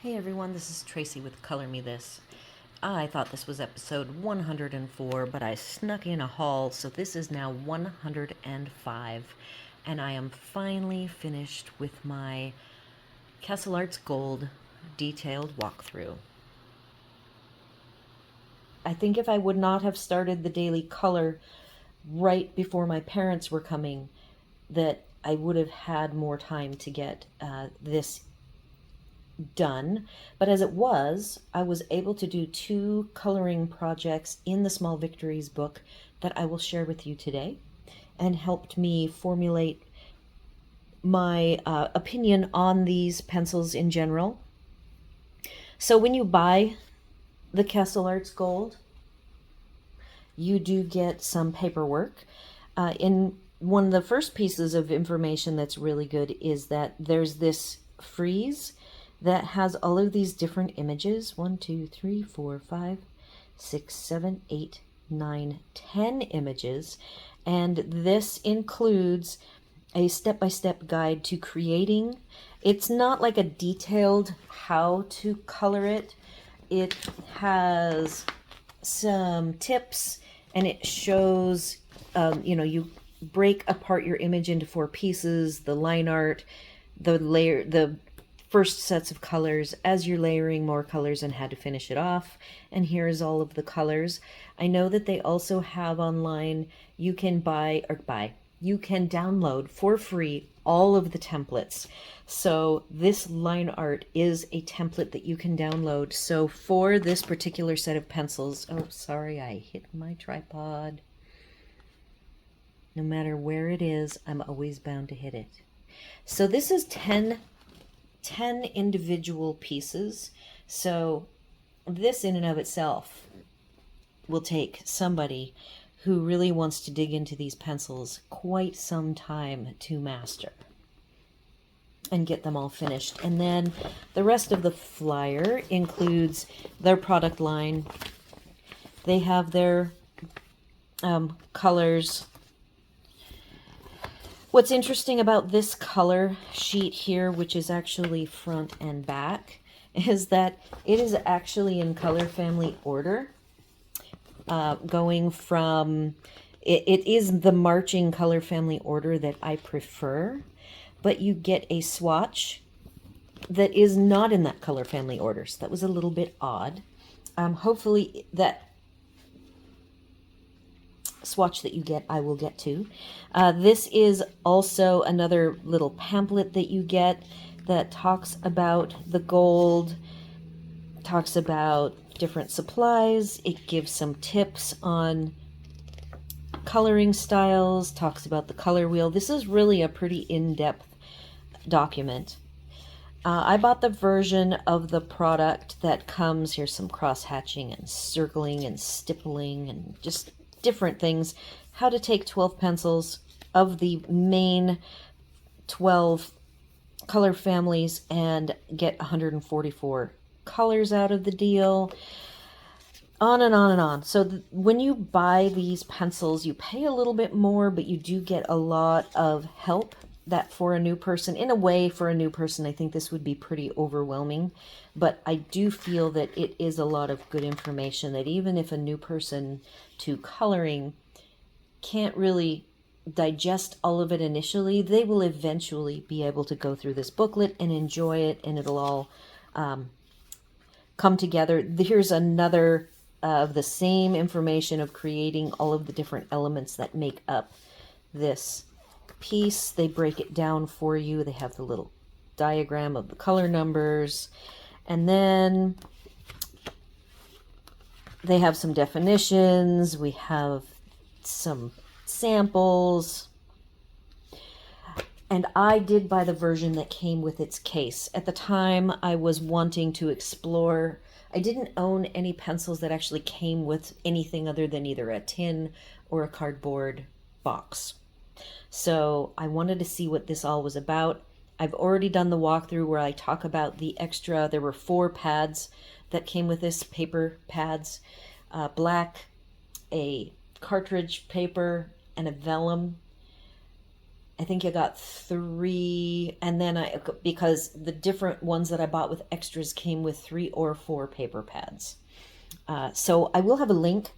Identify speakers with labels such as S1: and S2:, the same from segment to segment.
S1: Hey everyone, this is Tracy with Color Me This. I thought this was episode 104, but I snuck in a haul, so this is now 105, and I am finally finished with my Castle Arts Gold detailed walkthrough. I think if I would not have started the daily color right before my parents were coming, that I would have had more time to get this done. But as it was, I was able to do 2 coloring projects in the Small Victories book that I will share with you today, and helped me formulate my opinion on these pencils in general. So when you buy the Castle Arts Gold, you do get some paperwork. In one of the first pieces of information that's really good is that there's this frieze that has all of these different images. 1, 2, 3, 4, 5, 6, 7, 8, 9, 10 images. And this includes a step-by-step guide to creating. It's not like a detailed how to color it. It has some tips, and it shows, you break apart your image into 4 pieces, the line art, the first sets of colors as you're layering more colors and how to finish it off. And here's all of the colors. I know that they also have online, you can you can download for free all of the templates. So this line art is a template that you can download. So for this particular set of pencils, oh, sorry, I hit my tripod. No matter where it is, I'm always bound to hit it. So this is 10 individual pieces. So this in and of itself will take somebody who really wants to dig into these pencils quite some time to master and get them all finished. And then the rest of the flyer includes their product line. They have their colors. What's interesting about this color sheet here, which is actually front and back, is that it is actually in color family order. Going from, it is the marching color family order that I prefer, but you get a swatch that is not in that color family order. So that was a little bit odd. Hopefully that swatch that you get, I will get to. This is also another little pamphlet that you get that talks about the gold, talks about different supplies. It gives some tips on coloring styles, talks about the color wheel. This is really a pretty in-depth document. I bought the version of the product that comes, here's some cross-hatching and circling and stippling and just different things. How to take 12 pencils of the main 12 color families and get 144 colors out of the deal. On and on and on. So when you buy these pencils, you pay a little bit more, but you do get a lot of help. That for a new person, in a way, for a new person, I think this would be pretty overwhelming. But I do feel that it is a lot of good information that even if a new person to coloring can't really digest all of it initially, they will eventually be able to go through this booklet and enjoy it, and it'll all come together. Here's another of the same information of creating all of the different elements that make up this piece. They break it down for you. They have the little diagram of the color numbers, and then they have some definitions. We have some samples, and I did buy the version that came with its case. At the time, I was wanting to explore. I didn't own any pencils that actually came with anything other than either a tin or a cardboard box. So I wanted to see what this all was about. I've already done the walkthrough where I talk about the extra. There were 4 pads that came with this, paper pads, black, a cartridge paper, and a vellum. I think I got 3, and then because the different ones that I bought with extras came with 3 or 4 paper pads. So I will have a link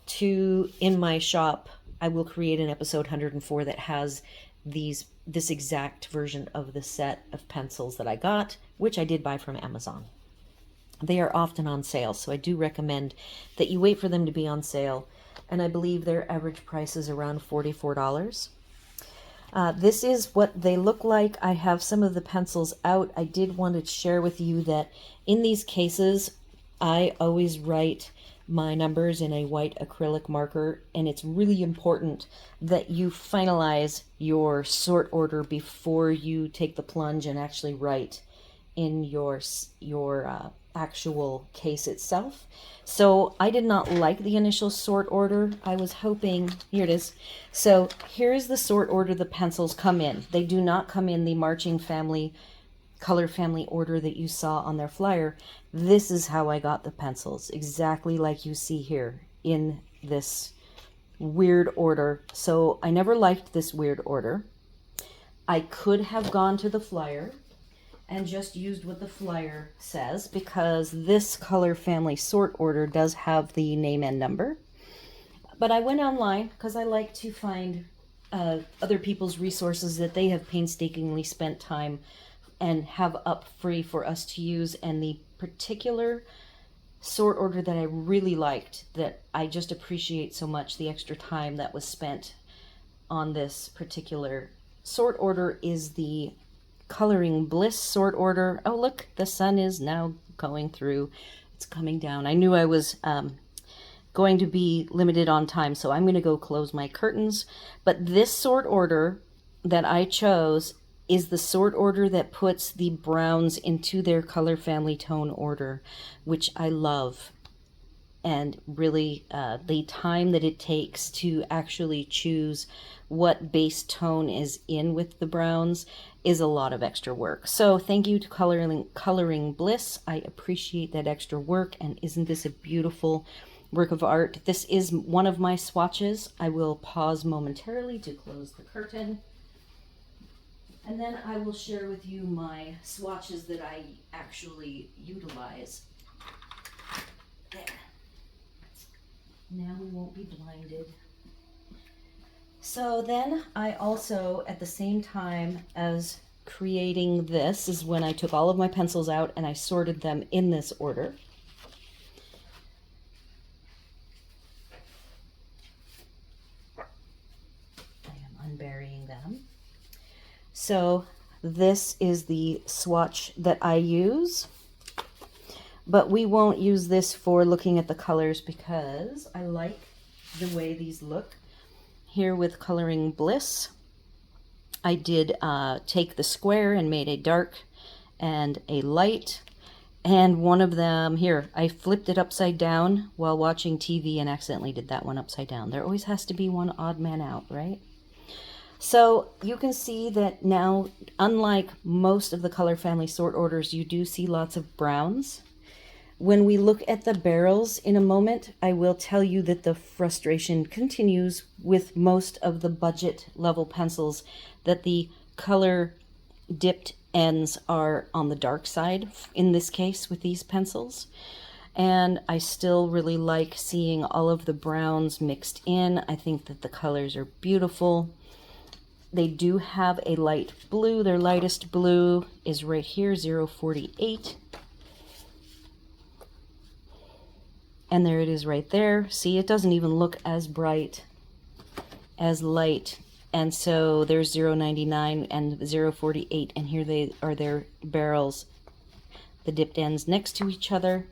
S1: to, in my shop, I will create an episode 104 that has this exact version of the set of pencils that I got, which I did buy from Amazon. They are often on sale, so I do recommend that you wait for them to be on sale, and I believe their average price is around $44. This is what they look like. I have some of the pencils out. I did want to share with you that in these cases, I always write my numbers in a white acrylic marker, and it's really important that you finalize your sort order before you take the plunge and actually write in your actual case itself. So I did not like the initial sort order. I was hoping, here it is. So here's the sort order the pencils come in. They do not come in the marching family, color family order that you saw on their flyer. This is how I got the pencils, exactly like you see here in this weird order. So I never liked this weird order. I could have gone to the flyer and just used what the flyer says, because this color family sort order does have the name and number. But I went online because I like to find other people's resources that they have painstakingly spent time and have up free for us to use. And the particular sort order that I really liked, that I just appreciate so much the extra time that was spent on this particular sort order, is the Coloring Bliss sort order. Oh, look, the sun is now going through. It's coming down. I knew I was going to be limited on time, so I'm going to go close my curtains. But this sort order that I chose is the sort order that puts the browns into their color family tone order, which I love. And really, the time that it takes to actually choose what base tone is in with the browns is a lot of extra work. So thank you to Coloring Bliss. I appreciate that extra work, and isn't this a beautiful work of art? This is one of my swatches. I will pause momentarily to close the curtain, and then I will share with you my swatches that I actually utilize. There. Now we won't be blinded. So then I also, at the same time as creating this, is when I took all of my pencils out and I sorted them in this order. I am unburying them. So this is the swatch that I use. But we won't use this for looking at the colors because I like the way these look. Here with Coloring Bliss, I did take the square and made a dark and a light. And one of them, here, I flipped it upside down while watching TV and accidentally did that one upside down. There always has to be one odd man out, right? So you can see that now, unlike most of the color family sort orders, you do see lots of browns. When we look at the barrels in a moment, I will tell you that the frustration continues with most of the budget level pencils, that the color dipped ends are on the dark side in this case with these pencils. And I still really like seeing all of the browns mixed in. I think that the colors are beautiful. They do have a light blue. Their lightest blue is right here, 048. And there it is right there. See, it doesn't even look as bright, as light. And so there's 099 and 048, and here they are, their barrels, the dipped ends next to each other.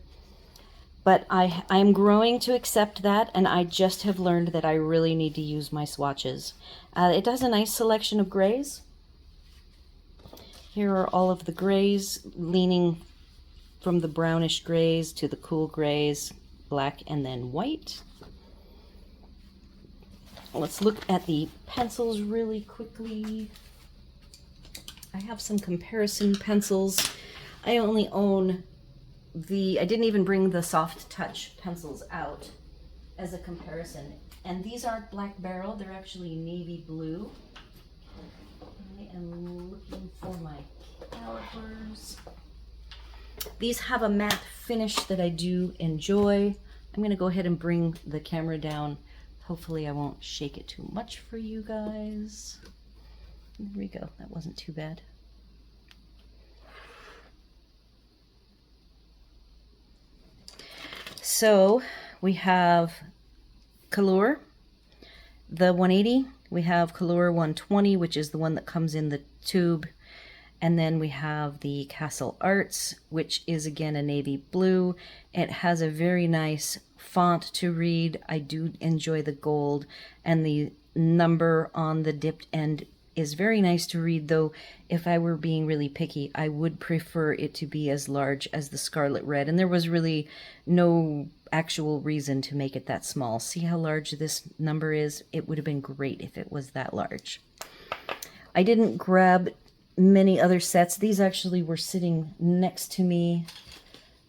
S1: But I'm growing to accept that, and I just have learned that I really need to use my swatches. It does a nice selection of grays. Here are all of the grays, leaning from the brownish grays to the cool grays, black and then white. Let's look at the pencils really quickly. I have some comparison pencils. I only own I didn't even bring the soft touch pencils out as a comparison. And these aren't black barrel, they're actually navy blue. am looking for my calipers. These have a matte finish that I do enjoy. I'm going to go ahead and bring the camera down. Hopefully I won't shake it too much for you guys. There we go. That wasn't too bad. So we have Color, the 180. We have Color 120, which is the one that comes in the tube. And then we have the Castle Arts, which is again a navy blue. It has a very nice font to read. I do enjoy the gold, and the number on the dipped end is very nice to read, though if I were being really picky, I would prefer it to be as large as the Scarlet Red, and there was really no actual reason to make it that small. See how large this number is? It would have been great if it was that large. I didn't grab many other sets. These actually were sitting next to me.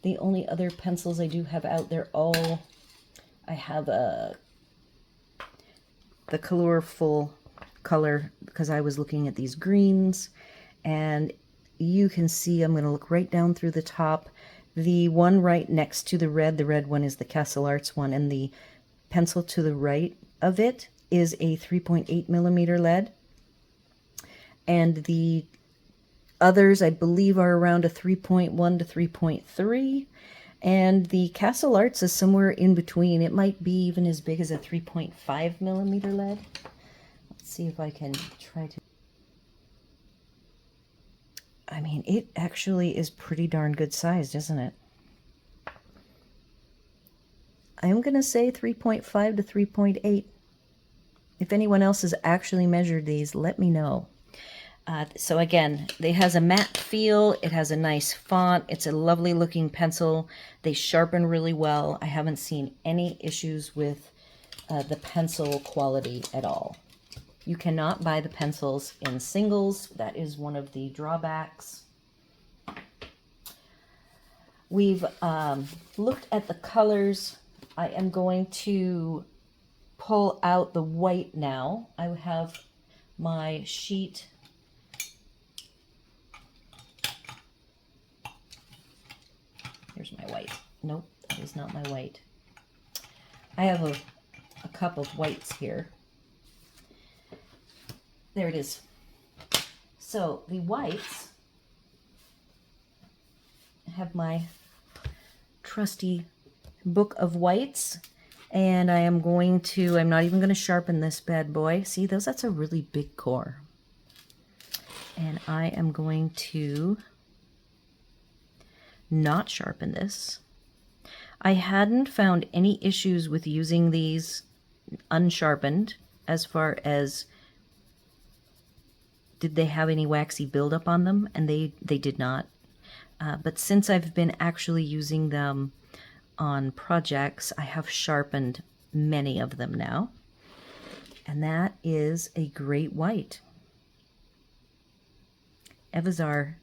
S1: The only other pencils I do have out there, I have the Color full color because I was looking at these greens, and you can see I'm going to look right down through the top. The one right next to the red one is the Castle Arts one, and the pencil to the right of it is a 3.8 millimeter lead, and the others I believe are around a 3.1 to 3.3, and the Castle Arts is somewhere in between. It might be even as big as a 3.5 millimeter lead. Let's see if I can try to... I mean, it actually is pretty darn good sized, isn't it? I'm going to say 3.5 to 3.8. If anyone else has actually measured these, let me know. So again, it has a matte feel. It has a nice font. It's a lovely looking pencil. They sharpen really well. I haven't seen any issues with the pencil quality at all. You cannot buy the pencils in singles. That is one of the drawbacks. We've looked at the colors. I am going to pull out the white now. I have my sheet. Here's my white. Nope, that is not my white. I have a cup of whites here. There it is. So the whites, I have my trusty book of whites, and I am going to, I'm not even going to sharpen this bad boy. See, that's a really big core. And I am going to not sharpen this. I hadn't found any issues with using these unsharpened as far as did they have any waxy buildup on them, and they did not. But since I've been actually using them on projects, I have sharpened many of them now. And that is a great white. Evazar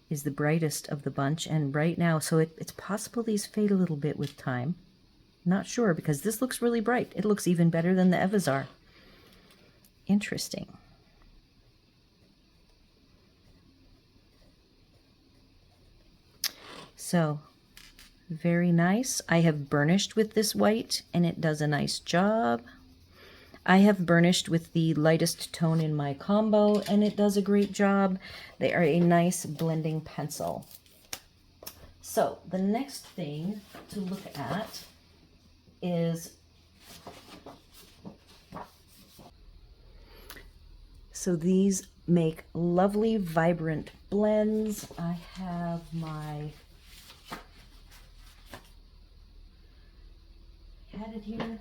S1: is the brightest of the bunch, and right now, so it's possible these fade a little bit with time. Not sure, because this looks really bright. It looks even better than the Evazar. Interesting. So, very nice. I have burnished with this white, and it does a nice job. I have burnished with the lightest tone in my combo, and it does a great job. They are a nice blending pencil. So, the next thing to look at is... So these make lovely, vibrant blends. I have my... had it here.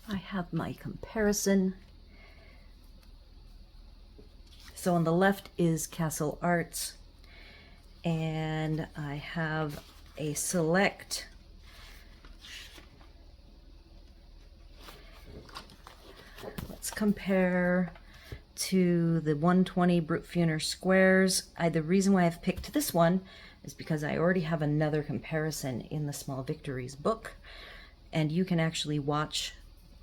S1: I have my comparison. So on the left is Castle Arts, and I have a select Let's compare to the 120 Brute Funer squares. The reason why I've picked this one is because I already have another comparison in the Small Victories book, and you can actually watch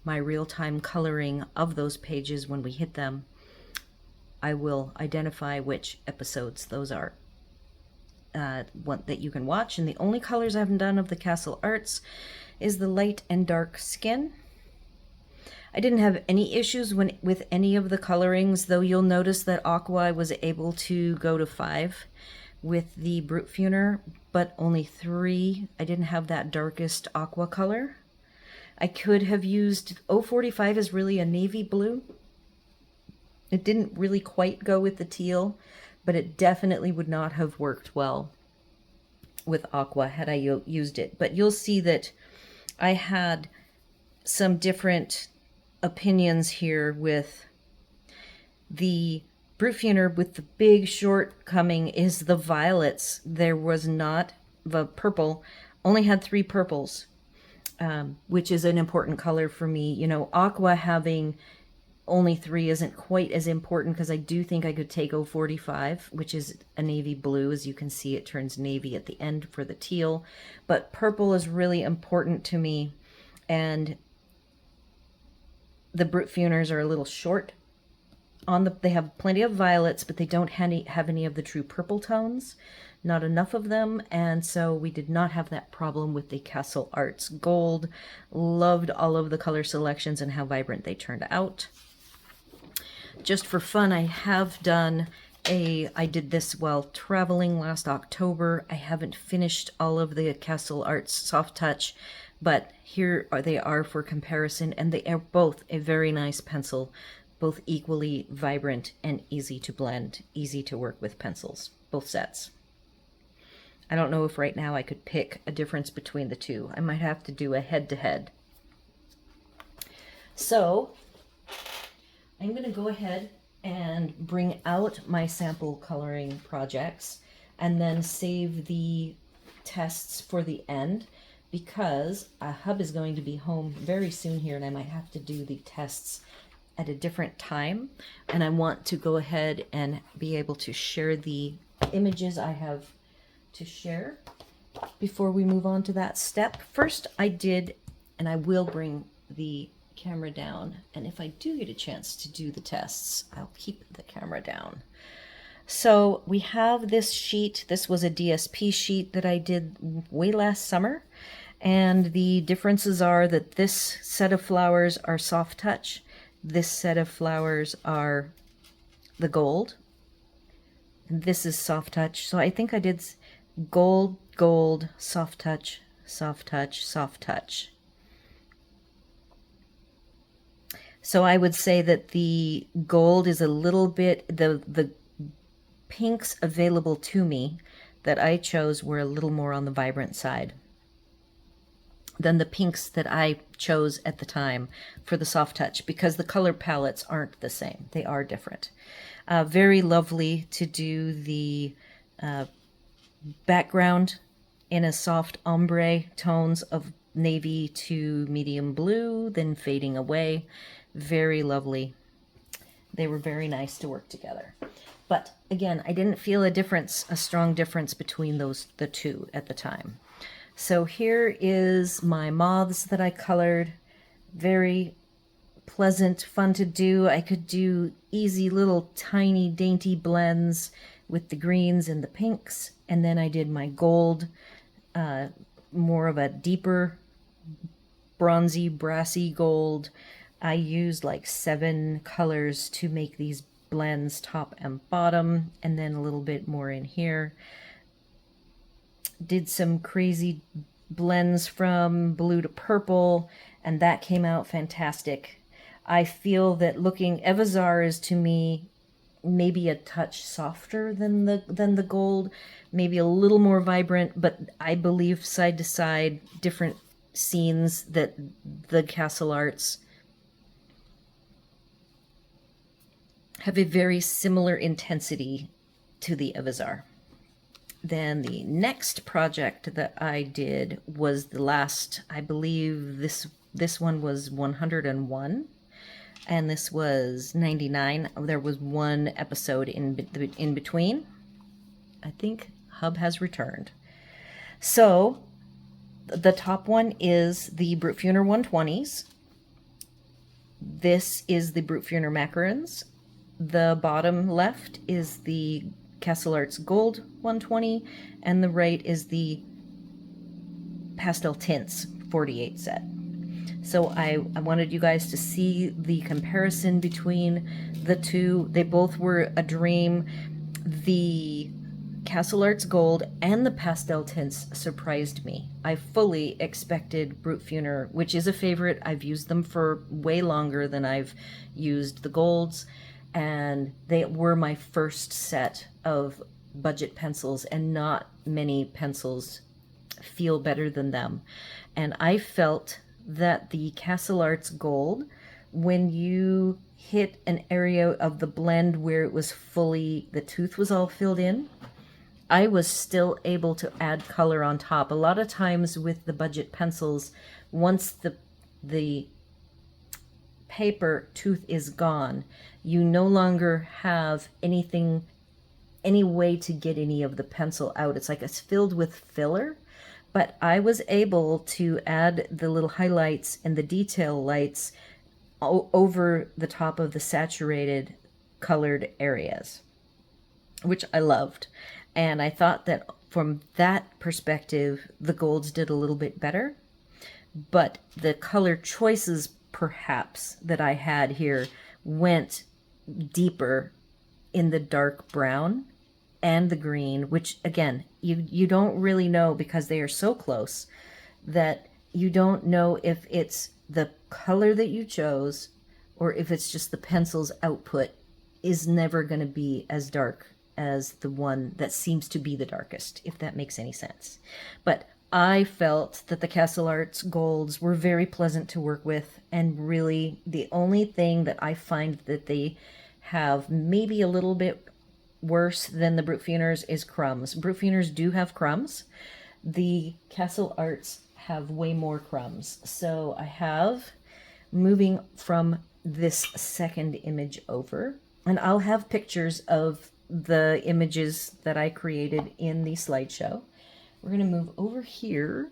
S1: my real-time coloring of those pages when we hit them. I will identify which episodes those are that you can watch, and the only colors I haven't done of the Castle Arts is the light and dark skin. I didn't have any issues with any of the colorings, though you'll notice that Aqua I was able to go to 5 with the Brute Funer, but only 3. I didn't have that darkest aqua color. I could have used 045 as really a navy blue. It didn't really quite go with the teal, but it definitely would not have worked well with Aqua had I used it. But you'll see that I had some different opinions here with the Brute Funer. With the big shortcoming is the violets. There was not the purple, only had 3 purples, which is an important color for me. You know, Aqua having only 3 isn't quite as important, because I do think I could take 045, which is a navy blue. As you can see, it turns navy at the end for the teal, but purple is really important to me. And the Brute Funers are a little short on they have plenty of violets, but they don't have any of the true purple tones, not enough of them, and so we did not have that problem with the Castle Arts Gold. Loved all of the color selections and how vibrant they turned out. Just for fun, I have done I did this while traveling last October. I haven't finished all of the Castle Arts Soft Touch, but here they are for comparison, and they are both a very nice pencil, both equally vibrant and easy to blend, easy to work with pencils, both sets. I don't know if right now I could pick a difference between the two. I might have to do a head-to-head. So I'm going to go ahead and bring out my sample coloring projects and then save the tests for the end, because Hub is going to be home very soon here, and I might have to do the tests at a different time, and I want to go ahead and be able to share the images I have to share before we move on to that step. First, I did, and I will bring the camera down, and if I do get a chance to do the tests, I'll keep the camera down. So we have this sheet. This was a DSP sheet that I did way last summer, and the differences are that this set of flowers are soft touch, this set of flowers are the gold, and this is soft touch. So I think I did gold, gold, soft touch, soft touch, soft touch. So I would say that the gold is a little bit, the pinks available to me that I chose were a little more on the vibrant side than the pinks that I chose at the time for the soft touch, because the color palettes aren't the same. They are different. Very lovely to do the background in a soft ombre tones of navy to medium blue, then fading away. Very lovely. They were very nice to work together. But again, I didn't feel a strong difference between the two at the time. So here is my moths that I colored. Very pleasant, fun to do. I could do easy little tiny dainty blends with the greens and the pinks. And then I did my gold, more of a deeper bronzy, brassy gold. I used like 7 colors to make these blends, top and bottom, and then a little bit more in here. Did some crazy blends from blue to purple, and that came out fantastic. I feel that Evazar is, to me, maybe a touch softer than the gold, maybe a little more vibrant, but I believe side to side, different scenes, that the Castle Arts have a very similar intensity to the Evazar. Then the next project that I did was the last, I believe this one was 101. and this was 99. There was one episode in between. I think Hub has returned. So the top one is the Brutfuner 120s. This is the Brutfuner macarons. The bottom left is the Castle Arts Gold 120, and the right is the Pastel Tints 48 set. So I wanted you guys to see the comparison between the two. They both were a dream. The Castle Arts Gold and the Pastel Tints surprised me. I fully expected Brutfuner, which is a favorite. I've used them for way longer than I've used the golds, and they were my first set of budget pencils, and not many pencils feel better than them. And I felt that the Castle Arts Gold, when you hit an area of the blend where it was fully, the tooth was all filled in, I was still able to add color on top. A lot of times with the budget pencils, once the paper tooth is gone, you no longer have anything, any way to get any of the pencil out. It's like it's filled with filler. But I was able to add the little highlights and the detail lights over the top of the saturated colored areas, which I loved. And I thought that from that perspective, the golds did a little bit better. But the color choices, perhaps, that I had here went deeper in the dark brown and the green, which again, you don't really know, because they are so close that you don't know if it's the color that you chose or if it's just the pencil's output is never going to be as dark as the one that seems to be the darkest, if that makes any sense. But I felt that the Castle Arts Golds were very pleasant to work with, and really the only thing that I find that they have maybe a little bit worse than the Brutfuners is crumbs. Brutfuners do have crumbs. The Castle Arts have way more crumbs. So I have, moving from this second image over, and I'll have pictures of the images that I created in the slideshow. We're going to move over here,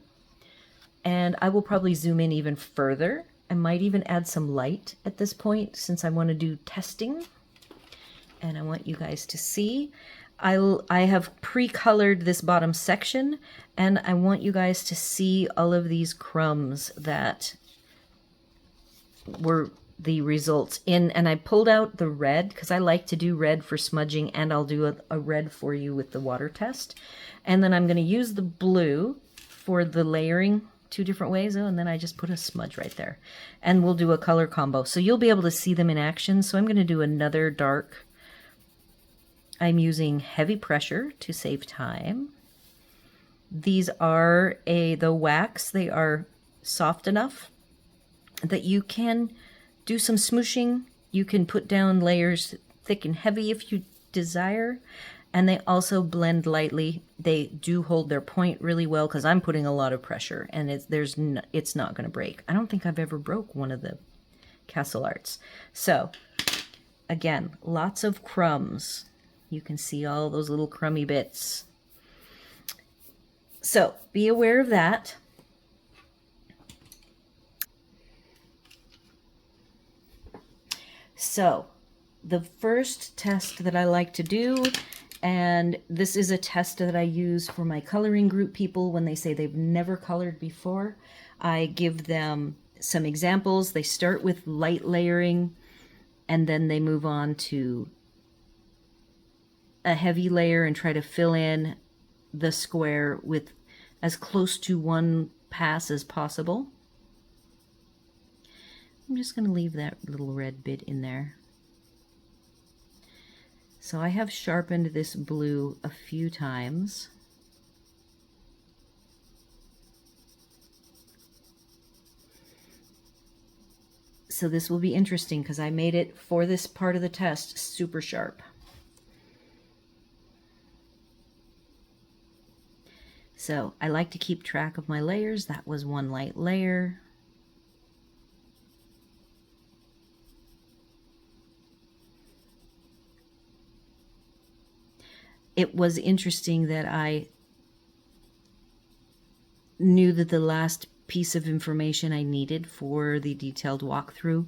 S1: and I will probably zoom in even further. I might even add some light at this point, since I want to do testing. And I want you guys to see. I have pre-colored this bottom section, and I want you guys to see all of these crumbs that were the results in. And I pulled out the red because I like to do red for smudging, and I'll do a red for you with the water test. And then I'm going to use the blue for the layering 2 different ways. Oh, and then I just put a smudge right there. And we'll do a color combo. So you'll be able to see them in action. So I'm going to do another dark. I'm using heavy pressure to save time. These are the wax. They are soft enough that you can do some smooshing. You can put down layers thick and heavy if you desire. And they also blend lightly. They do hold their point really well, because I'm putting a lot of pressure, and it's not going to break. I don't think I've ever broke one of the Castle Arts. So again, lots of crumbs. You can see all those little crummy bits. So be aware of that. So the first test that I like to do, and this is a test that I use for my coloring group people when they say they've never colored before, I give them some examples. They start with light layering, and then they move on to a heavy layer and try to fill in the square with as close to one pass as possible. I'm just going to leave that little red bit in there. So I have sharpened this blue a few times. So this will be interesting, because I made it for this part of the test super sharp. So I like to keep track of my layers. That was one light layer. it was interesting that I knew that the last piece of information I needed for the detailed walkthrough,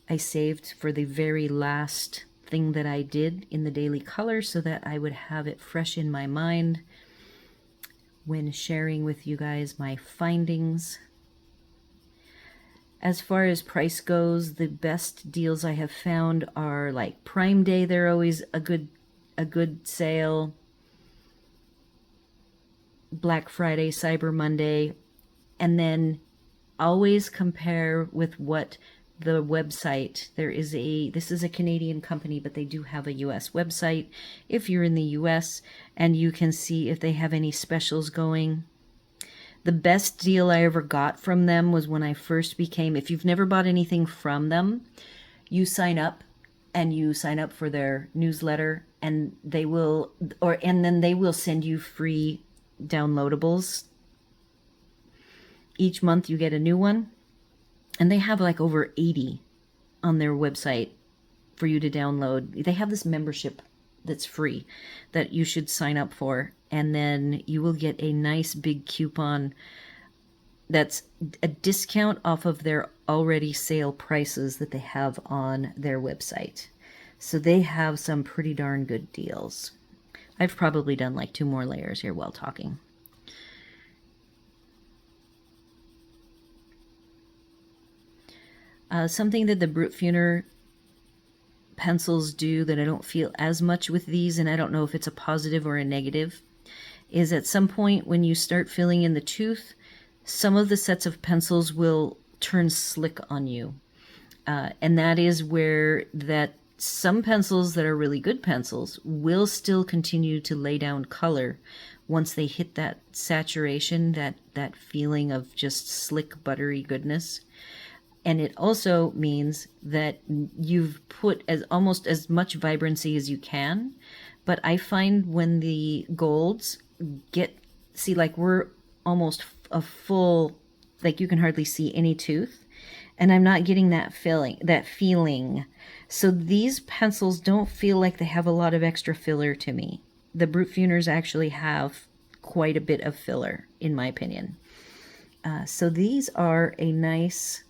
S1: I saved for the very last thing that I did in the daily color so that I would have it fresh in my mind when sharing with you guys my findings. As far as price goes, the best deals I have found are like Prime Day. They're always a good sale. Black Friday, Cyber Monday, and then always compare with what the website. This is a Canadian company, but they do have a US website if you're in the US, and you can see if they have any specials going. The best deal I ever got from them was when I first became, if you've never bought anything from them, you sign up for their newsletter, and then they will send you free downloadables. Each month you get a new one, and they have like over 80 on their website for you to download. They have this membership that's free that you should sign up for, and then you will get a nice big coupon that's a discount off of their already sale prices that they have on their website. So they have some pretty darn good deals. I've probably done like 2 more layers here while talking. Something that the Brute Funer pencils do that I don't feel as much with these, and I don't know if it's a positive or a negative, is at some point when you start filling in the tooth, some of the sets of pencils will turn slick on you. And that is where some pencils that are really good pencils will still continue to lay down color once they hit that saturation, that feeling of just slick, buttery goodness. And it also means that you've put almost as much vibrancy as you can. But I find when the golds like we're almost a full, like you can hardly see any tooth, and I'm not getting that feeling. So these pencils don't feel like they have a lot of extra filler to me. The Brute Funers actually have quite a bit of filler, in my opinion. So these are a nice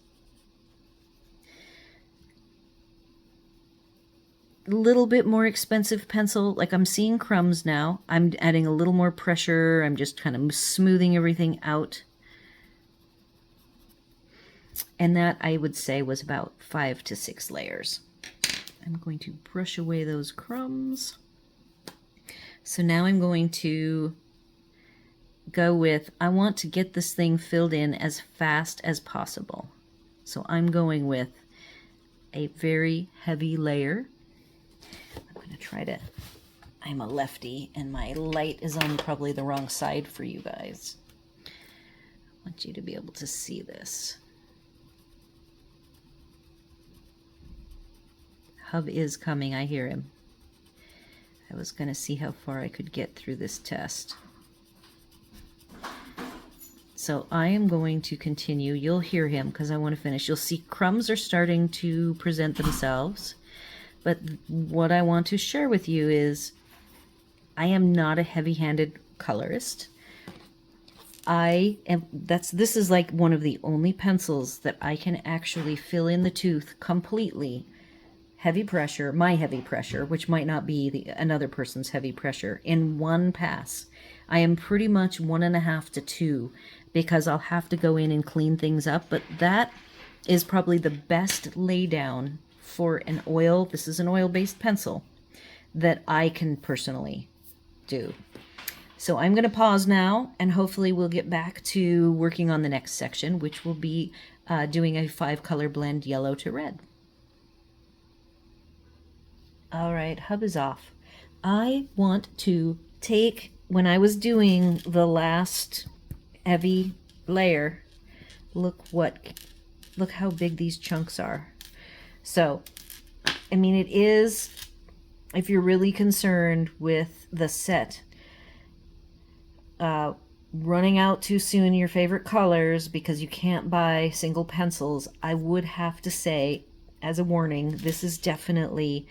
S1: little bit more expensive pencil. Like I'm seeing crumbs now. I'm adding a little more pressure. I'm just kind of smoothing everything out. And that, I would say, was about 5 to 6 layers. I'm going to brush away those crumbs. So now I'm going to go with, I want to get this thing filled in as fast as possible. So I'm going with a very heavy layer. I'm going to try to, I'm a lefty and my light is on probably the wrong side for you guys. I want you to be able to see this. Hub is coming, I hear him. I was going to see how far I could get through this test. So I am going to continue. You'll hear him because I want to finish. You'll see crumbs are starting to present themselves. But what I want to share with you is I am not a heavy-handed colorist. This is like one of the only pencils that I can actually fill in the tooth completely. Heavy pressure, my heavy pressure, which might not be another person's heavy pressure, in one pass. I am pretty much 1.5 to 2 because I'll have to go in and clean things up, but that is probably the best lay down for an oil. This is an oil-based pencil that I can personally do. So I'm going to pause now, and hopefully we'll get back to working on the next section, which will be doing a 5-color blend, yellow to red. All right, hub is off. I want to take, when I was doing the last heavy layer, look how big these chunks are. So, I mean, it is, if you're really concerned with the set, running out too soon your favorite colors because you can't buy single pencils, I would have to say, as a warning, this is definitely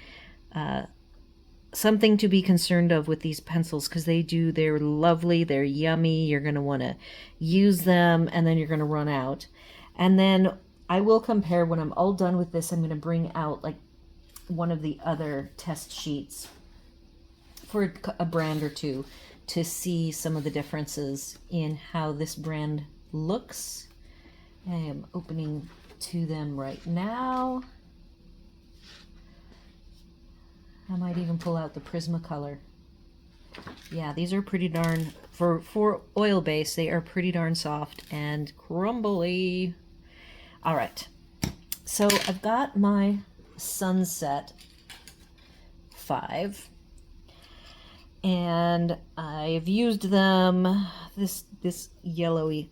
S1: something to be concerned of with these pencils, because they're lovely, they're yummy, you're going to want to use them, and then you're going to run out. And then I will compare, when I'm all done with this, I'm going to bring out like one of the other test sheets for a brand or two to see some of the differences in how this brand looks. I am opening to them right now. I might even pull out the Prismacolor. Yeah, these are pretty darn, for oil base, they are pretty darn soft and crumbly. All right, so I've got my Sunset 5, and I've used them. This yellowy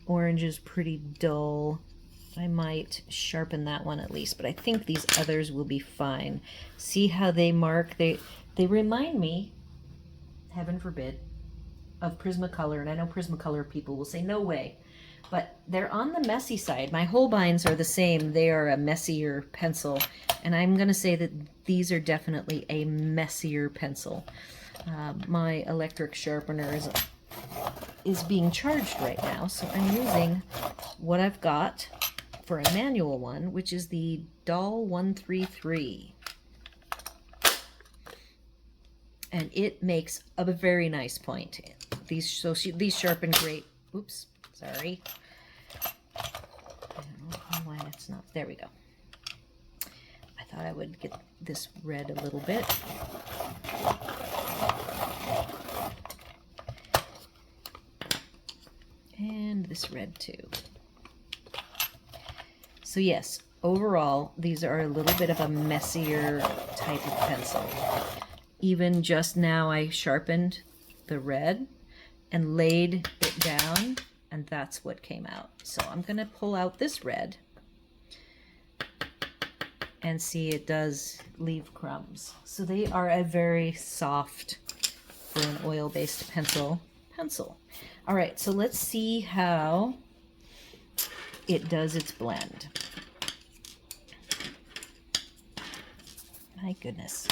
S1: orange is pretty dull. I might sharpen that one at least, but I think these others will be fine. See how they mark? They remind me, heaven forbid, of Prismacolor, and I know Prismacolor people will say, no way. But they're on the messy side. My Holbeins are the same. They are a messier pencil, and I'm going to say that these are definitely a messier pencil. My electric sharpener is being charged right now, so I'm using what I've got for a manual one, which is the Doll 133. And it makes a very nice point. These sharpen great. Oops, sorry. I don't know why it's not. There we go. I thought I would get this red a little bit. And this red too. So yes, overall, these are a little bit of a messier type of pencil. Even just now I sharpened the red and laid it down, and that's what came out. So I'm going to pull out this red and see, it does leave crumbs. So they are a very soft, for an oil-based pencil. All right, so let's see how it does its blend. My goodness.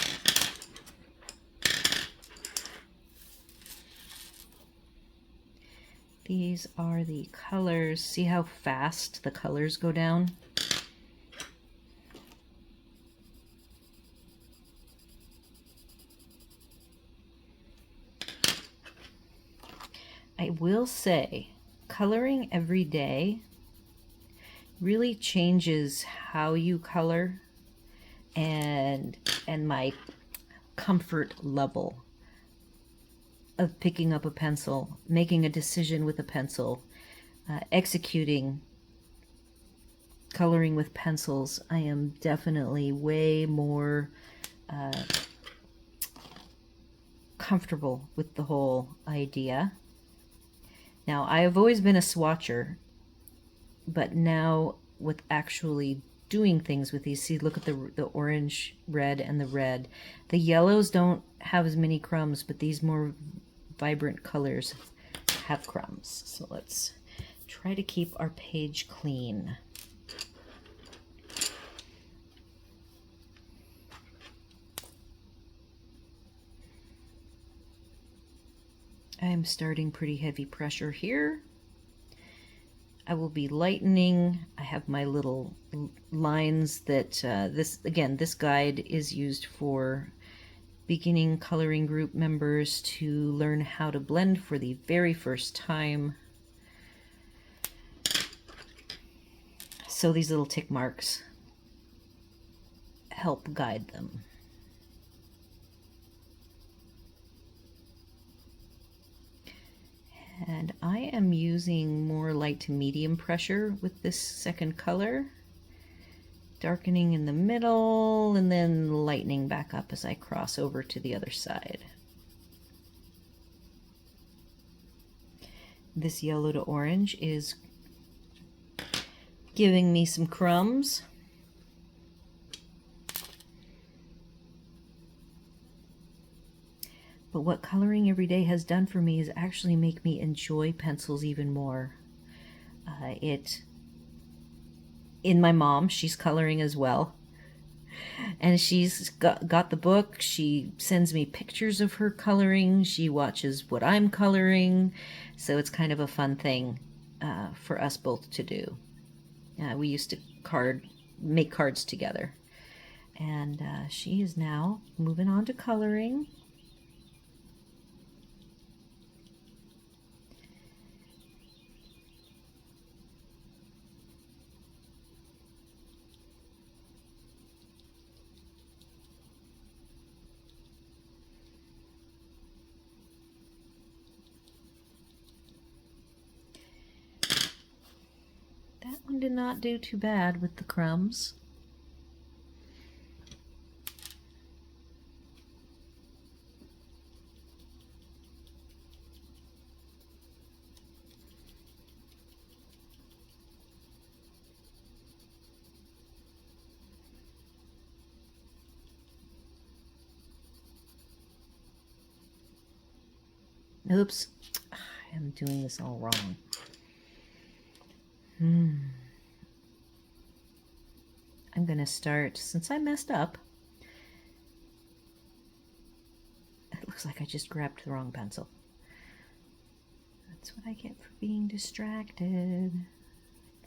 S1: These are the colors. See how fast the colors go down? I will say, coloring every day really changes how you color and my comfort level of picking up a pencil, making a decision with a pencil, executing coloring with pencils. I am definitely way more comfortable with the whole idea. Now, I have always been a swatcher, but now with actually doing things with these, see, look at the orange, red, and the red. The yellows don't have as many crumbs, but these more vibrant colors have crumbs. So let's try to keep our page clean. I'm starting pretty heavy pressure here. I will be lightening. I have my little lines that this guide is used for beginning coloring group members to learn how to blend for the very first time. So these little tick marks help guide them. And I am using more light to medium pressure with this second color, darkening in the middle and then lightening back up as I cross over to the other side. This yellow to orange is giving me some crumbs. But what coloring every day has done for me is actually make me enjoy pencils even more. In my mom, she's coloring as well. And she's got the book. She sends me pictures of her coloring. She watches what I'm coloring. So it's kind of a fun thing for us both to do. We used to make cards together. And she is now moving on to coloring. That one did not do too bad with the crumbs. Oops, I am doing this all wrong. I'm going to start, since I messed up, it looks like I just grabbed the wrong pencil. That's what I get for being distracted.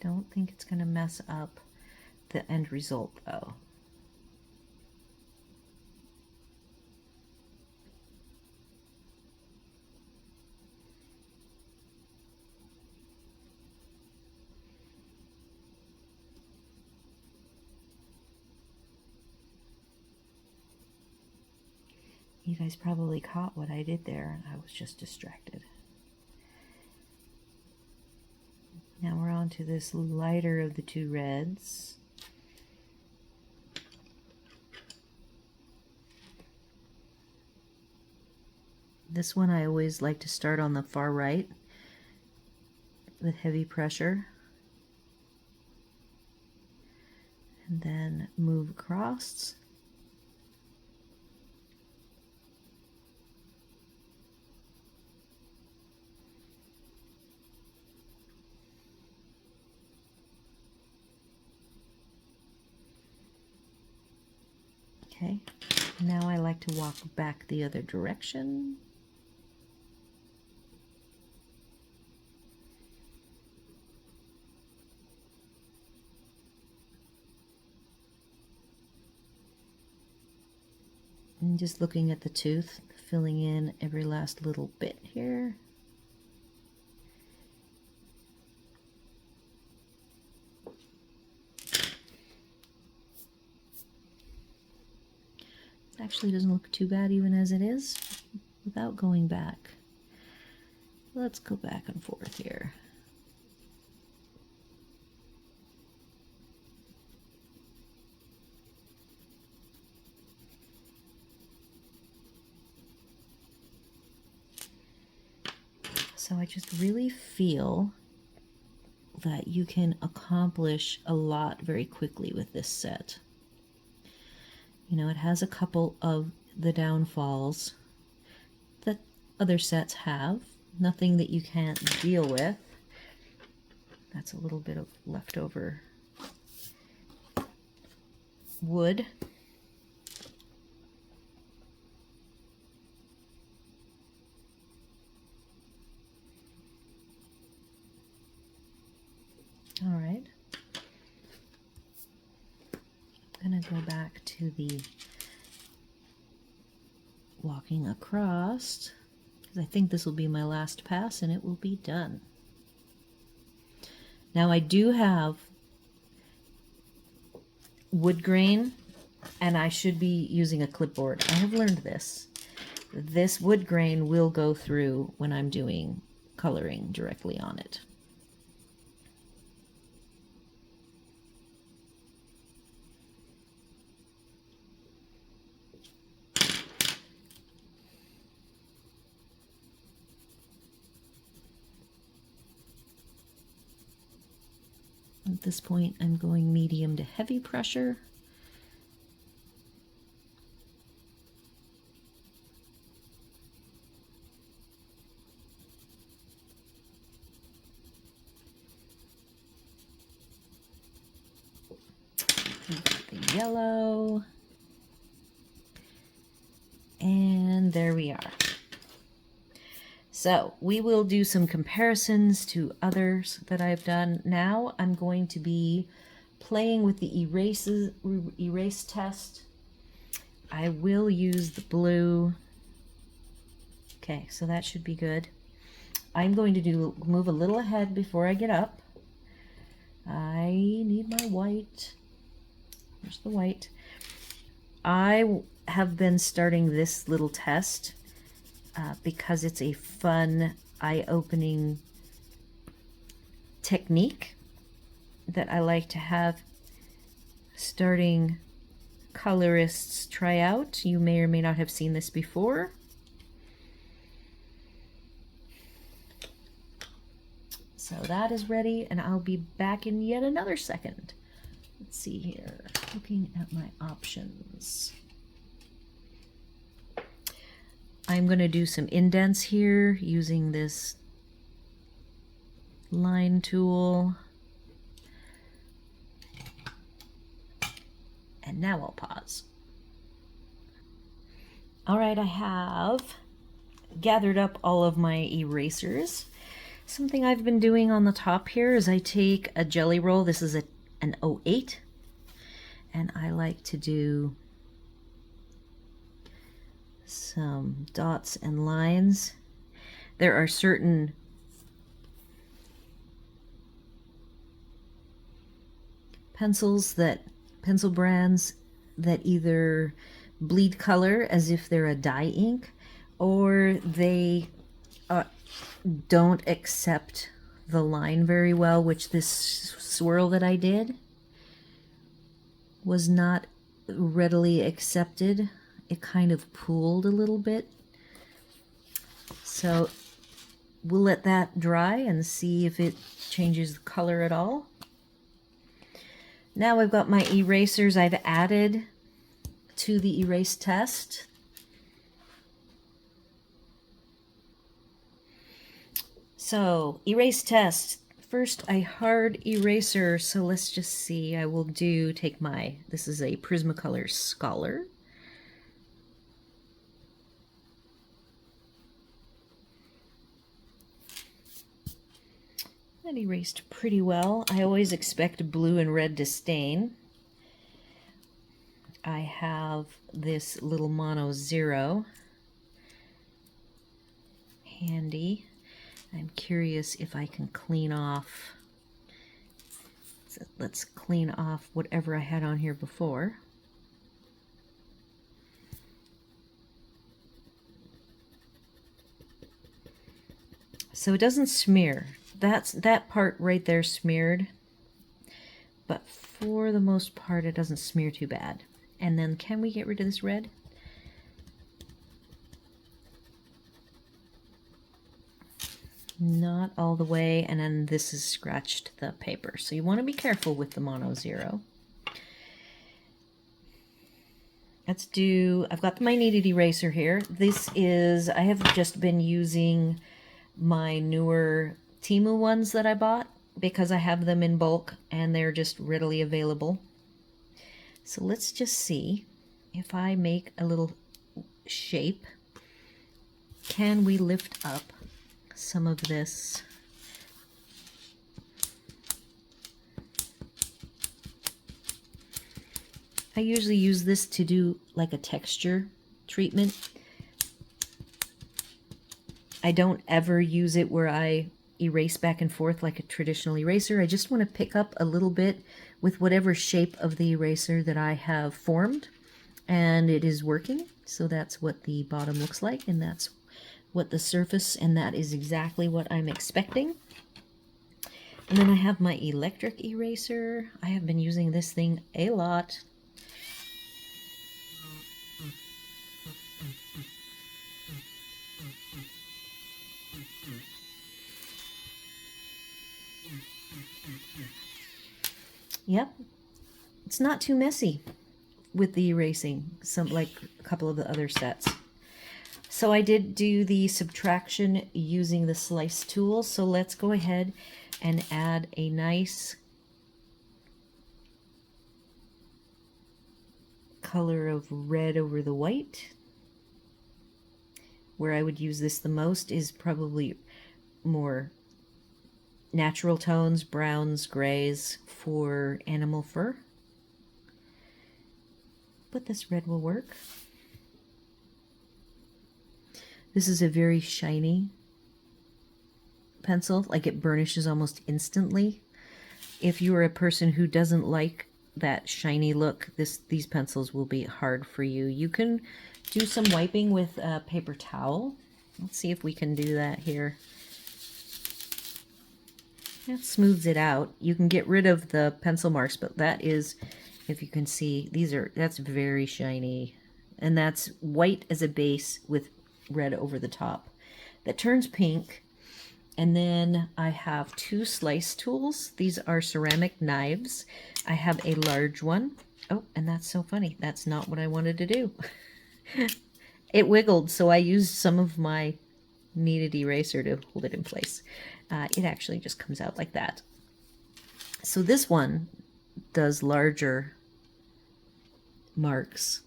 S1: Don't think it's going to mess up the end result, though. You guys probably caught what I did there. I was just distracted. Now we're on to this lighter of the two reds. This one I always like to start on the far right with heavy pressure. And then move across. Okay, now I like to walk back the other direction. And just looking at the tooth, filling in every last little bit here. It actually doesn't look too bad even as it is without going back. Let's go back and forth here. So I just really feel that you can accomplish a lot very quickly with this set. You know, it has a couple of the downfalls that other sets have. Nothing that you can't deal with. That's a little bit of leftover wood. All right. I'm going to go back to the walking across, because I think this will be my last pass and it will be done. Now I do have wood grain and I should be using a clipboard. I have learned this. This wood grain will go through when I'm doing coloring directly on it. At this point, I'm going medium to heavy pressure. The yellow. there we are. So we will do some comparisons to others that I've done. Now I'm going to be playing with the erase test. I will use the blue. Okay, so that should be good. I'm going to move a little ahead before I get up. I need my white. There's the white. I have been starting this little test because it's a fun, eye-opening technique that I like to have starting colorists try out. You may or may not have seen this before. So that is ready, and I'll be back in yet another second. Let's see here, looking at my options. I'm going to do some indents here using this line tool. And now I'll pause. All right, I have gathered up all of my erasers. Something I've been doing on the top here is I take a jelly roll. This is an 08, and I like to do some dots and lines. There are certain pencil brands that either bleed color as if they're a dye ink, or they don't accept the line very well, which this swirl that I did was not readily accepted. It kind of pooled a little bit. So we'll let that dry and see if it changes the color at all. Now I've got my erasers I've added to the erase test. So, erase test. First, a hard eraser. So let's just see. I will take this is a Prismacolor Scholar. That erased pretty well. I always expect blue and red to stain. I have this little Mono 0 handy. I'm curious if I can clean off. So let's clean off whatever I had on here before. So it doesn't smear. That part right there smeared, but for the most part it doesn't smear too bad. And then can we get rid of this red? Not all the way, and then this has scratched the paper. So you want to be careful with the Mono 0. I've got my kneaded eraser here. I have just been using my newer Temu ones that I bought because I have them in bulk and they're just readily available. So let's just see if I make a little shape. Can we lift up some of this? I usually use this to do like a texture treatment. I don't ever use it where I erase back and forth like a traditional eraser. I just want to pick up a little bit with whatever shape of the eraser that I have formed, and it is working. So that's what the bottom looks like, and that's what the surface, and that is exactly what I'm expecting. And then I have my electric eraser. I have been using this thing a lot. Yep, it's not too messy with the erasing, like a couple of the other sets. So I did do the subtraction using the slice tool, so let's go ahead and add a nice color of red over the white. where I would use this the most is probably more natural tones, browns, grays for animal fur. But this red will work. This is a very shiny pencil, like it burnishes almost instantly. If you're a person who doesn't like that shiny look, these pencils will be hard for you. You can do some wiping with a paper towel. Let's see if we can do that here. That smooths it out. You can get rid of the pencil marks, but that is, if you can see, that's very shiny. And that's white as a base with red over the top. That turns pink. And then I have 2 slice tools. These are ceramic knives. I have a large one. Oh, and that's so funny. That's not what I wanted to do. It wiggled, so I used some of my kneaded eraser to hold it in place. It actually just comes out like that. So this one does larger marks.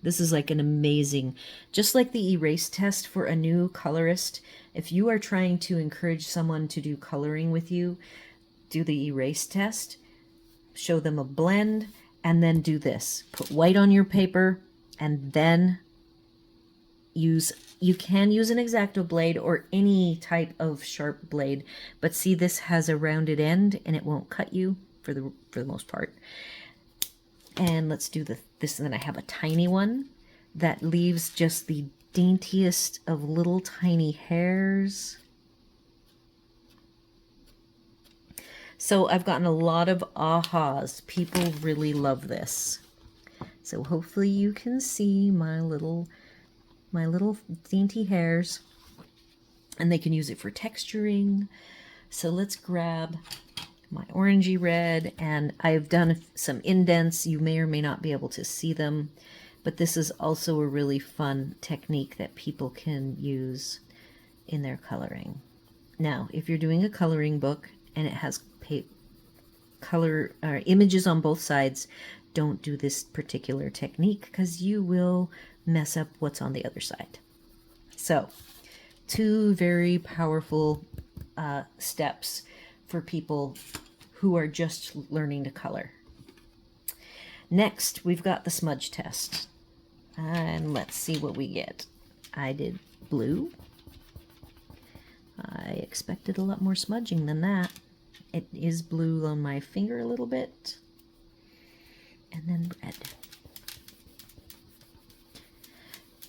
S1: This is like an amazing, just like the erase test for a new colorist. If you are trying to encourage someone to do coloring with you, do the erase test, show them a blend, and then do this. Put white on your paper, and then you can use an X-Acto blade or any type of sharp blade, but see, this has a rounded end and it won't cut you for the most part. And let's do this, and then I have a tiny one that leaves just the daintiest of little tiny hairs. So I've gotten a lot of ahas. People really love this. So hopefully you can see my little dainty hairs, and they can use it for texturing. So let's grab my orangey red, and I've done some indents. You may or may not be able to see them, but this is also a really fun technique that people can use in their coloring. Now, if you're doing a coloring book and it has color or images on both sides, don't do this particular technique because you will mess up what's on the other side. So, 2 very powerful steps for people who are just learning to color. Next, we've got the smudge test. And let's see what we get. I did blue. I expected a lot more smudging than that. It is blue on my finger a little bit. And then red.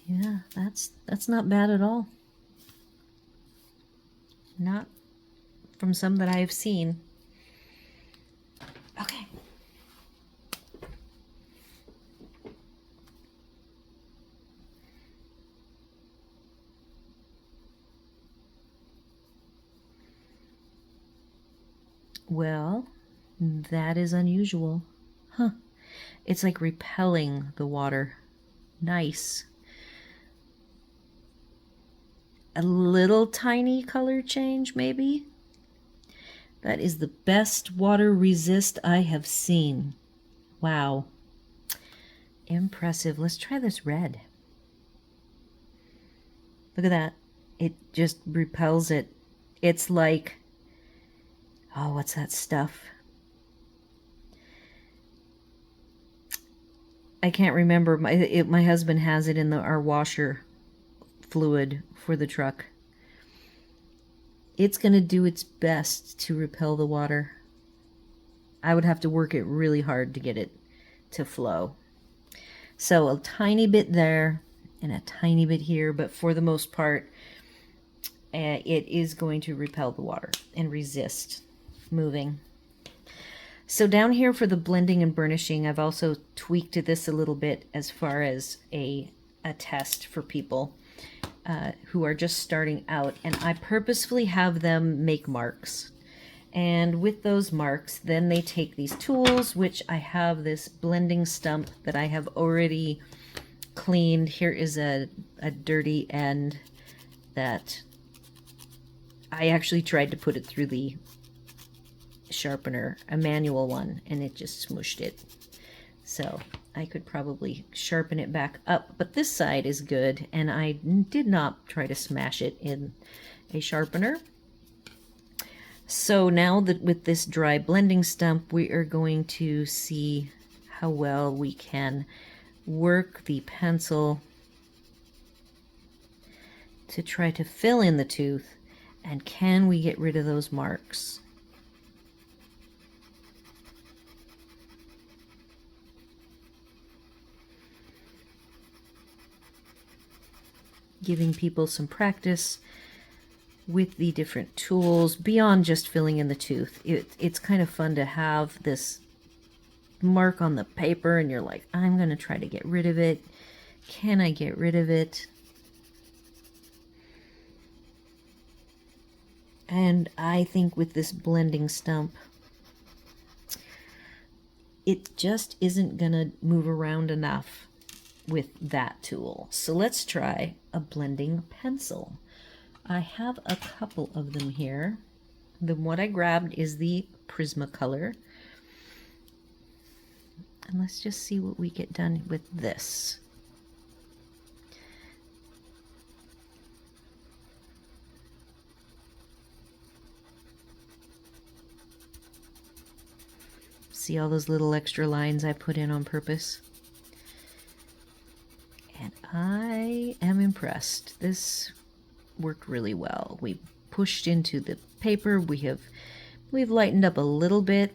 S1: Yeah, that's not bad at all. Not from some that I've seen. Okay. Well, that is unusual. Huh. It's like repelling the water. Nice. A little tiny color change, maybe? That is the best water resist I have seen. Wow. Impressive. Let's try this red. Look at that. It just repels it. It's like, oh, what's that stuff? I can't remember. My husband has it in our washer fluid for the truck. It's going to do its best to repel the water. I would have to work it really hard to get it to flow. So a tiny bit there and a tiny bit here, but for the most part, it is going to repel the water and resist moving. So down here for the blending and burnishing, I've also tweaked this a little bit as far as a test for people who are just starting out, and I purposefully have them make marks. And with those marks, then they take these tools, which I have this blending stump that I have already cleaned. Here is a dirty end that I actually tried to put it through the sharpener, a manual one, and it just smooshed it. So I could probably sharpen it back up, but this side is good, and I did not try to smash it in a sharpener. So now that with this dry blending stump, we are going to see how well we can work the pencil to try to fill in the tooth, and can we get rid of those marks? Giving people some practice with the different tools beyond just filling in the tooth. It's kind of fun to have this mark on the paper and you're like, I'm going to try to get rid of it. Can I get rid of it? And I think with this blending stump, it just isn't going to move around enough with that tool. So let's try a blending pencil. I have a couple of them here. The one I grabbed is the Prismacolor. And let's just see what we get done with this. See all those little extra lines I put in on purpose? And I am impressed. This worked really well. We pushed into the paper. We've lightened up a little bit.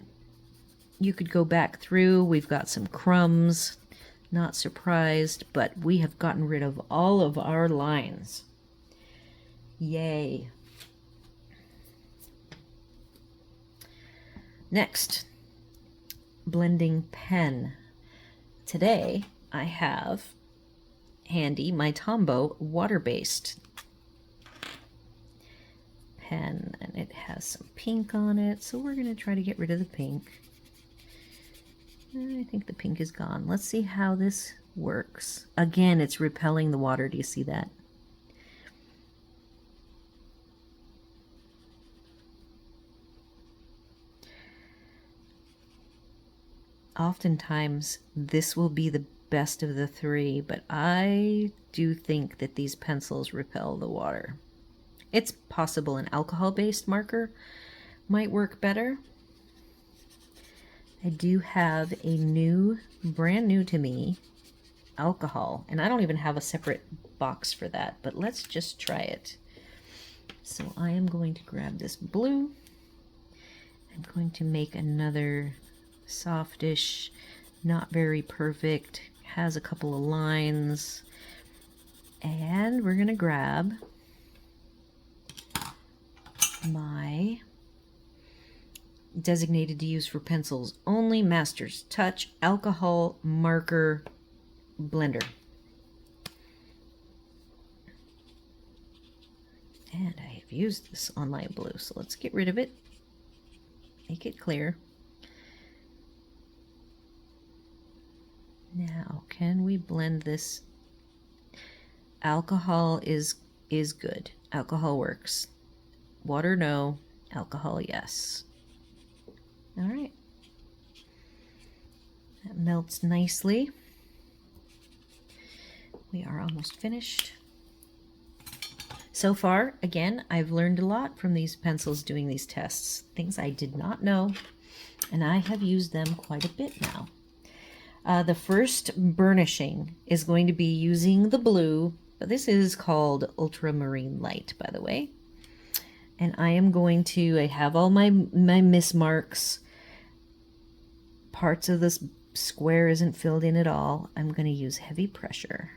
S1: You could go back through. We've got some crumbs. Not surprised, but we have gotten rid of all of our lines. Yay. Next, blending pen. Today I have handy my Tombow water-based pen, and it has some pink on it, so we're going to try to get rid of the pink. I think the pink is gone. Let's see how this works. Again, it's repelling the water. Do you see that? Oftentimes, this will be the best of the three, but I do think that these pencils repel the water. It's possible an alcohol-based marker might work better. I do have a brand new to me, alcohol, and I don't even have a separate box for that, but let's just try it. So I am going to grab this blue. I'm going to make another softish, not very perfect, has a couple of lines, and we're going to grab my designated to use for pencils only Master's Touch alcohol marker blender. And I have used this on light blue, so let's get rid of it, make it clear. Now, can we blend this? Alcohol is good. Alcohol works. Water, no. Alcohol, yes. All right. That melts nicely. We are almost finished. So far, again, I've learned a lot from these pencils doing these tests. Things I did not know, and I have used them quite a bit now. The first burnishing is going to be using the blue, but this is called Ultramarine Light, by the way. And I am going to, I have all my miss marks. Parts of this square isn't filled in at all. I'm going to use heavy pressure.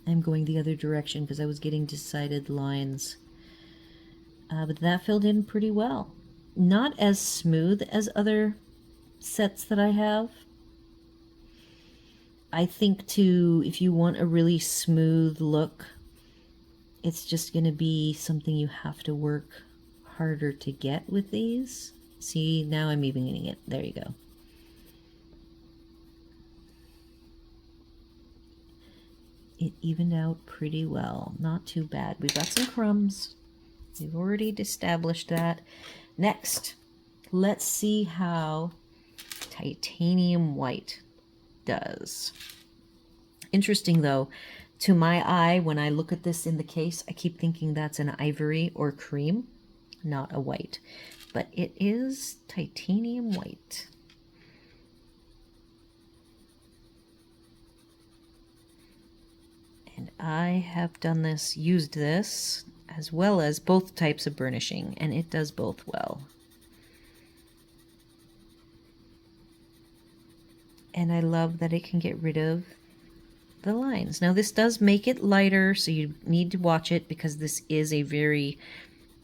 S1: I'm going the other direction because I was getting decided lines. But that filled in pretty well. Not as smooth as other sets that I have. I think if you want a really smooth look, it's just going to be something you have to work harder to get with these. See, now I'm evening it. There you go. It evened out pretty well. Not too bad. We've got some crumbs. We've already established that. Next, let's see how titanium white does. Interesting though, to my eye, when I look at this in the case, I keep thinking that's an ivory or cream, not a white. But it is titanium white. And I have done this, used this, as well as both types of burnishing, and it does both well. And I love that it can get rid of the lines. Now this does make it lighter, so you need to watch it because this is a very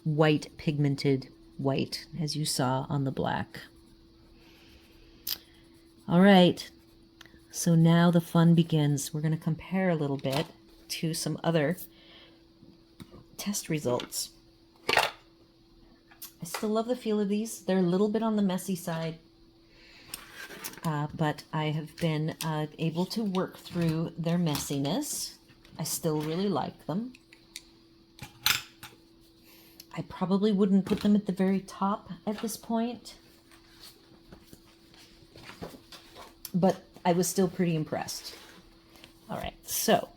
S1: white pigmented white, as you saw on the black. All right, so now the fun begins. We're going to compare a little bit to some other test results. I still love the feel of these. They're a little bit on the messy side, but I have been able to work through their messiness. I still really like them. I probably wouldn't put them at the very top at this point, but I was still pretty impressed. All right, so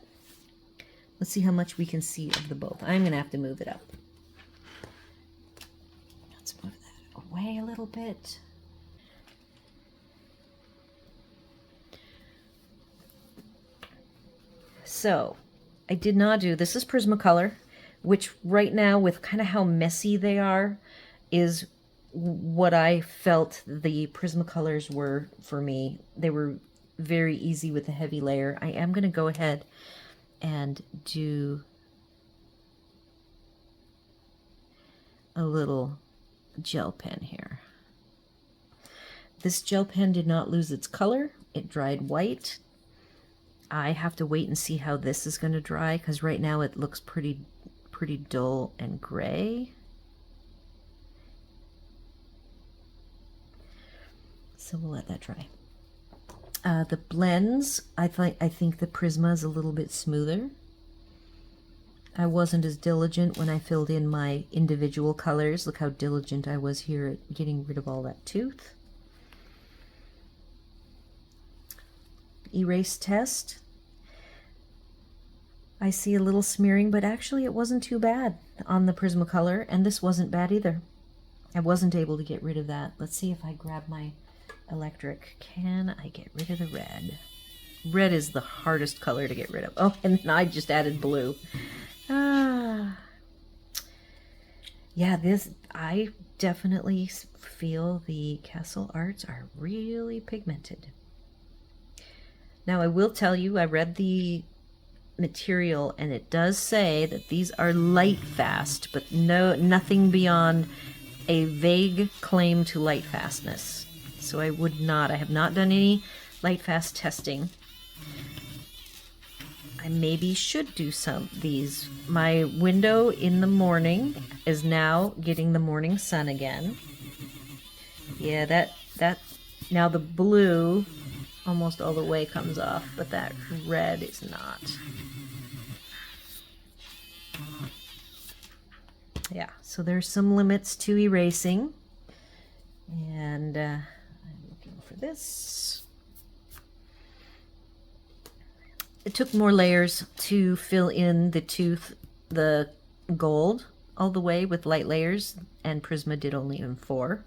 S1: let's see how much we can see of the both. I'm going to have to move it up. Let's move that away a little bit. So I did not do, this is Prismacolor, which right now with kind of how messy they are is what I felt the Prismacolors were for me. They were very easy with a heavy layer. I am going to go ahead and do a little gel pen here. This gel pen did not lose its color. It dried white. I have to wait and see how this is going to dry because right now it looks pretty dull and gray. So we'll let that dry. The blends, I think the Prisma is a little bit smoother. I wasn't as diligent when I filled in my individual colors. Look how diligent I was here at getting rid of all that tooth. Erase test. I see a little smearing, but actually it wasn't too bad on the Prismacolor, and this wasn't bad either. I wasn't able to get rid of that. Let's see if I grab my electric. Can I get rid of the red? Red is the hardest color to get rid of. Oh, and then I just added blue. Yeah, I definitely feel the Castle Arts are really pigmented. Now I will tell you, I read the material and it does say that these are light fast, but nothing beyond a vague claim to light fastness. So I have not done any light fast testing. I maybe should do some of these. My window in the morning is now getting the morning sun again. Yeah, that now the blue almost all the way comes off, but that red is not. Yeah, so there's some limits to erasing, and I'm looking for this. It took more layers to fill in the tooth, the gold, all the way with light layers, and Prisma did only in 4.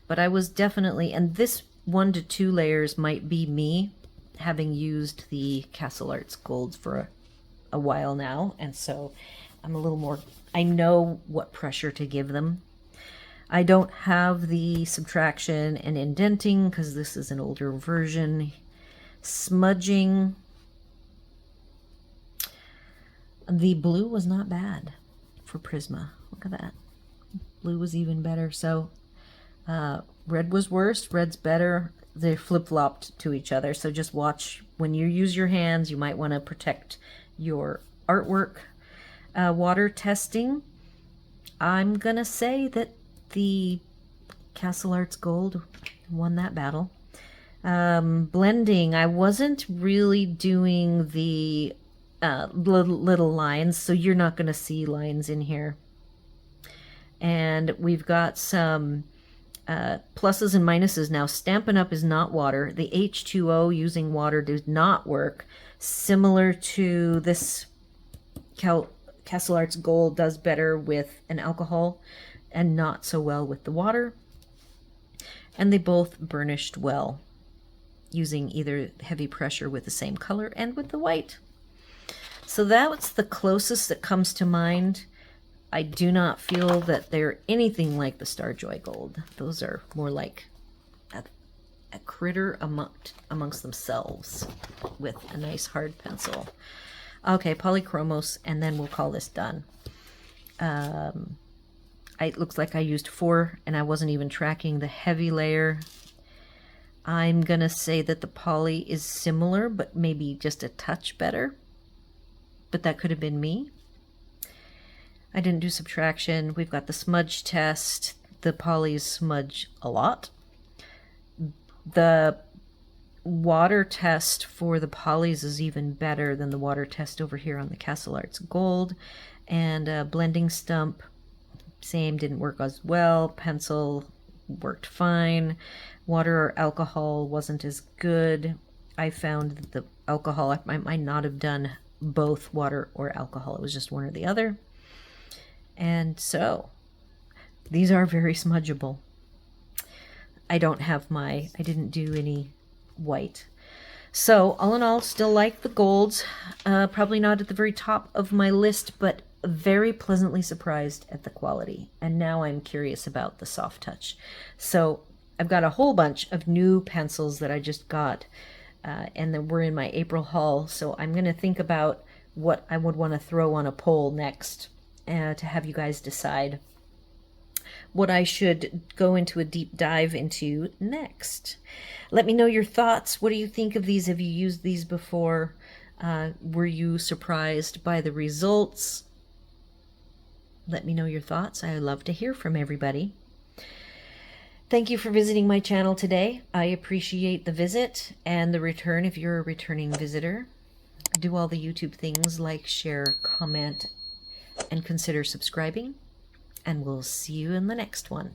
S1: But I was definitely, and this 1 to 2 layers might be me having used the Castle Arts golds for a while now, and so I'm a little more, I know what pressure to give them. I don't have the subtraction and indenting because this is an older version. Smudging, the blue was not bad for Prisma. Look at that. Blue was even better. So red was worse, red's better. They flip-flopped to each other. So just watch when you use your hands. You might want to protect your artwork. Water testing. I'm going to say that the Castle Arts Gold won that battle. Blending, I wasn't really doing the little lines, so you're not going to see lines in here. And we've got some pluses and minuses now. Stampin' Up! Is not water. The H2O using water does not work. Similar to this Castle Arts Gold does better with an alcohol and not so well with the water. And they both burnished well using either heavy pressure with the same color and with the white. So that's the closest that comes to mind. I do not feel that they're anything like the Starjoy Gold. Those are more like a critter amongst themselves with a nice hard pencil. Okay, polychromos, and then we'll call this done. It looks like I used 4, and I wasn't even tracking the heavy layer. I'm going to say that the poly is similar, but maybe just a touch better. But that could have been me. I didn't do subtraction. We've got the smudge test. The polys smudge a lot. The water test for the polys is even better than the water test over here on the Castle Arts Gold. And blending stump, same, didn't work as well. Pencil worked fine. Water or alcohol wasn't as good. I found that the alcohol, I might not have done both water or alcohol. It was just one or the other. And so these are very smudgeable. I didn't do any white. So all in all, still like the golds. Probably not at the very top of my list, but very pleasantly surprised at the quality. And now I'm curious about the soft touch. So I've got a whole bunch of new pencils that I just got, and then we're in my April haul. So I'm going to think about what I would want to throw on a poll next to have you guys decide what I should go into a deep dive into next. Let me know your thoughts. What do you think of these? Have you used these before? Were you surprised by the results? Let me know your thoughts. I love to hear from everybody. Thank you for visiting my channel today. I appreciate the visit and the return if you're a returning visitor. Do all the YouTube things, like, share, comment, and consider subscribing. And we'll see you in the next one.